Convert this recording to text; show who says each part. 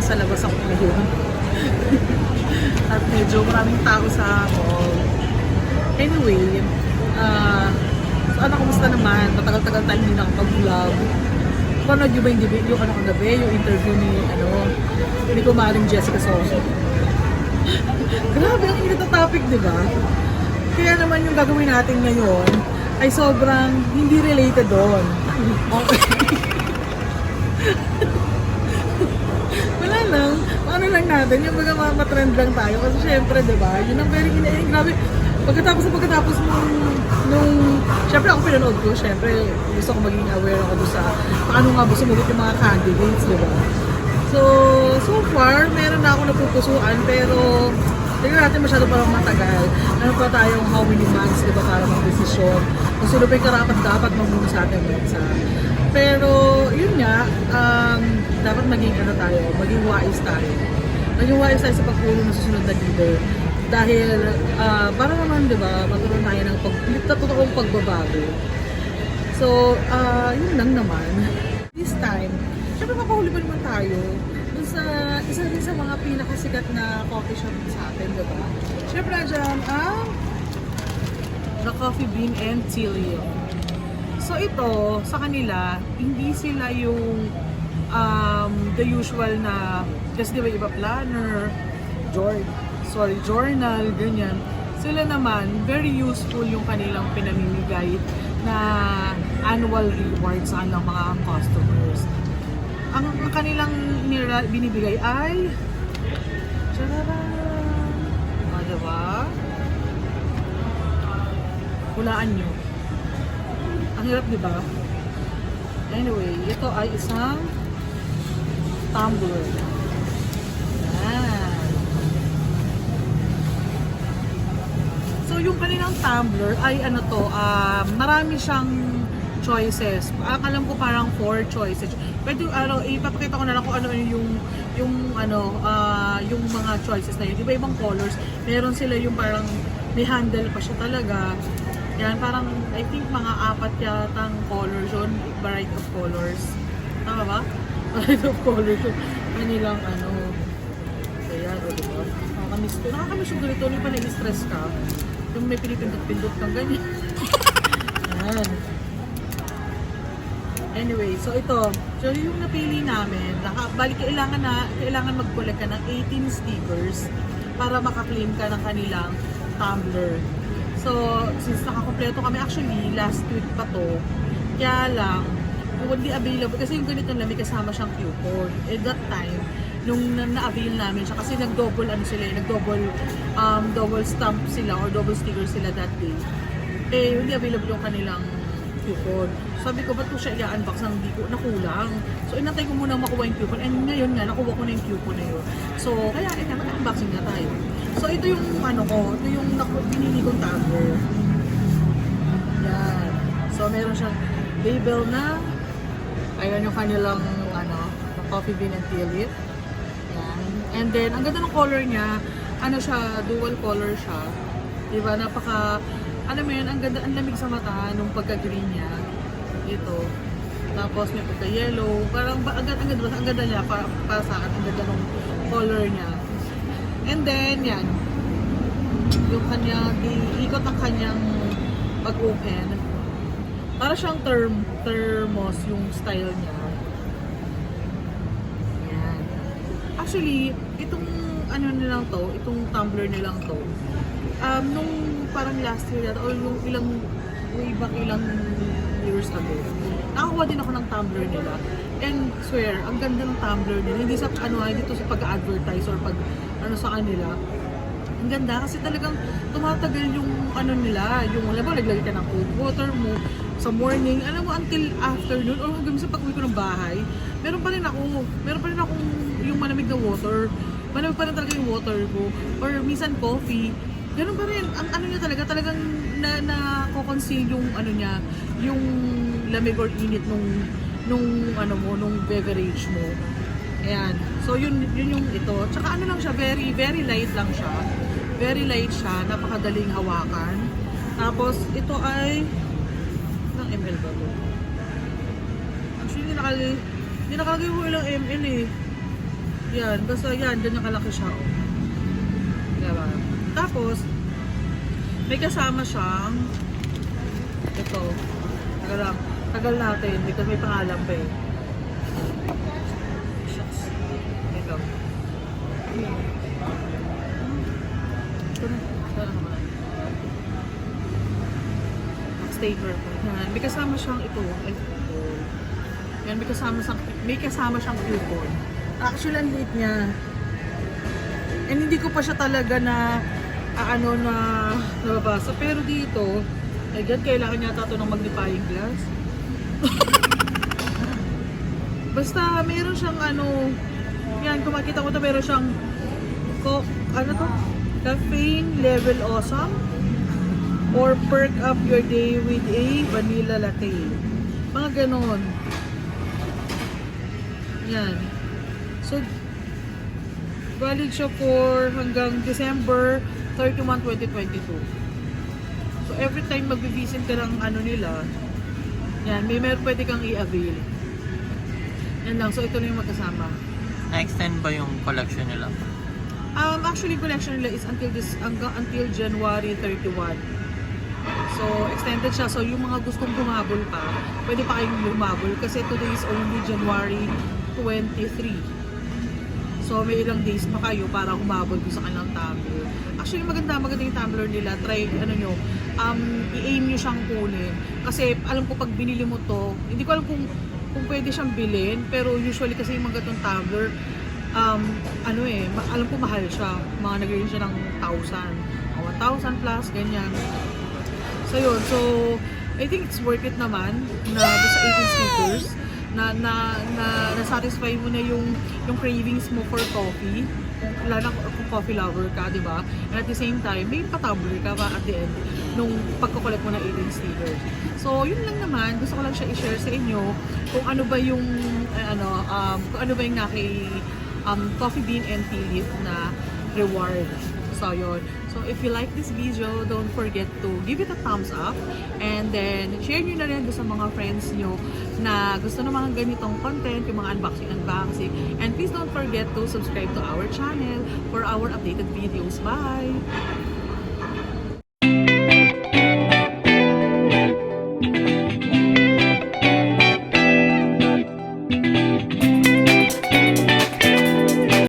Speaker 1: nasa labas ako ngayon. At medyo maraming tao sa mall. Anyway, so ano, kumusta naman? Matagal-tagal tayo hindi nakapag-vlog. Panood nyo ba yung ano kagabi, yung interview ni kumaring Jessica Soho. Grabe, ang init na topic, di ba? Kaya naman yung gagawin natin ngayon ay sobrang hindi related doon. Okay. Wala lang. Ano lang natin, yung baga matrend lang tayo. Kasi syempre, di ba? Yun ang very grabe. Pagkatapos syempre ako pinanood ko, syempre gusto ko maging aware ako doon sa paano nga ba sumulit yung mga candidates, di ba? So far, meron na ako napupusuan, pero tingnan natin masyado parang matagal. Ano pa tayong how many months, di ba, para mag-desisyon kung sino pa yung karapat-dapat mamuno sa ating bansa. Pero, yun nga, dapat maging maging wise tayo. Maging wise tayo sa pagpulo ng susunod na leader. Dahil, para naman, di ba, magkaroon tayo ng totoong pagbabago. So, yun lang naman. This time, syempre mapahuli pa naman tayo dun sa isa rin sa mga pinakasikat na coffee shop sa atin, di ba? Syempre, dyan ang The Coffee Bean and Tea Leaf. So ito, sa kanila, hindi sila yung the usual na, kasi di ba iba planner, journal, ganyan. Sila naman, very useful yung kanilang pinamimigay na annual rewards sa kanilang mga customers. Ang kanilang binibigay ay diba? Hulaan nyo. Ang hirap, diba? Anyway, ito ay isang tumbler. Yan. So, yung kanilang tumbler ay marami siyang choices. Alam ko parang 4 choices. Pwede ipapakita ko na lang kung ano yung mga choices na yun. Diba ibang colors? Meron sila yung parang may handle pa siya talaga. Yan, parang I think mga 4 yatang colors yun. Variety of colors. Tama ba? Variety of colors yun. Kanilang Ayan, diba? Nakakamiss yung ganito. Yung pa na-stress ka. Yung may pinipindot-pindot kang ganyan. Yan. Anyway, so ito. So yung napili namin, kailangan mag-collect ka ng 18 stickers para maka-claim ka ng kanilang tumbler. So, since nakakompleto kami, actually, last week pa to, kaya lang, hindi available, kasi yung ganitong may kasama siyang coupon. At that time, nung na-avail namin siya, kasi nag-double double stamp sila or double sticker sila that day, hindi available yung kanilang coupon. Sabi ko, ba't ko siya i-unbox nang hindi ko nakulang? So, inantay ko muna makuha yung coupon. And ngayon nga, nakuha ko na yung coupon na yun. So, kaya, mag-unboxing na tayo. So, ito yung ito yung pinili kong tumbler. Yan. So, meron siyang label na, ayan yung kanilang, Coffee Bean and Tea Leaf. Yan. And then, ang ganda ng color niya, dual color siya. Diba, ang ganda, ang lamig sa mata nung pagka-green niya. Ito. Tapos may pagka-yellow. Parang, ang ganda niya, para sa akin, ang ganda ng color niya. And then, yan. Yung ikot ang kanyang pag-open. Para siyang thermos yung style niya. Yan. Actually, itong itong tumbler nilang to, nung parang last year o yung ilang years ago, nakakuha din ako ng tumbler nila. And swear, ang ganda ng tumbler nila. Hindi dito sa pag-advertise or sa kanila. Ang ganda kasi talagang tumatagal yung nila, yung naglagay ka ng cold water mo sa morning, until afternoon or hanggang sa pag-uwi ko ng bahay, meron pa rin akong yung malamig na water. Malamig pa rin talaga yung water ko. Or minsan coffee. Ganun pa rin. Ang niya talagang na-conceal yung yung lamig or init nung beverage mo. Ayan. So yun yung ito. Tsaka lang siya, very very light lang siya. Very light siya, napakadaling hawakan. Tapos ito ay ng ml ba ito? Actually hindi nakalagay ko ilang ml eh. Yan, basta yan, ganyan kalaki siya. Oh. Diba? Tapos, may kasama siyang ito. Tagal natin because may pangalan pa eh. Shucks. Ito. Ito na. Ito na naman. Staker po. Yan. May kasama siyang ito. Yan, may kasama siyang coupon. Actually, ang liit niya. And hindi ko pa siya talaga na nababasa. Pero dito, again, kailangan yata ito ng magnifying glass. Basta, meron siyang yan, kung makita ko ito, meron siyang caffeine level awesome or perk up your day with a vanilla latte. Mga ganon. Yan. So, valid siya for hanggang December 31, 2022. So, every time mag-visit ka ng nila, yan, pwede kang i-avail. Yan lang. So, ito na yung magkasama.
Speaker 2: Na-extend ba yung collection nila?
Speaker 1: Actually, collection nila is until January 31. So, extended siya. So, yung mga gustong humabol pa, pwede pa kayong humabol kasi today is only January 23. So, may ilang days pa kayo para humabol sa kanilang tumbler. Actually, maganda yung tumbler nila. Try, i-aim nyo siyang kunin. Kasi, alam ko pag binili mo to, hindi ko alam kung pwede siyang bilhin, pero usually kasi yung mga gatong tumbler, alam ko mahal siya. Mga nag-range siya ng 1,000 plus, ganyan. So, yun. So, I think it's worth it naman na sa 18 stickers na satisfy mo na yung cravings mo for coffee, lalo na kung coffee lover ka, di ba? And at the same time, may pa-tumbler ka ba at the end nung pagkukulit mo na 18 stickers. So, yun lang naman. Gusto ko lang siya i-share sa inyo kung ano ba yung Coffee Bean and Tea Leaf na reward. So, yun. So, if you like this video, don't forget to give it a thumbs up and then share nyo na rin sa mga friends nyo na gusto ng mga ganitong content, yung mga unboxing. And please don't forget to subscribe to our channel for our updated videos. Bye!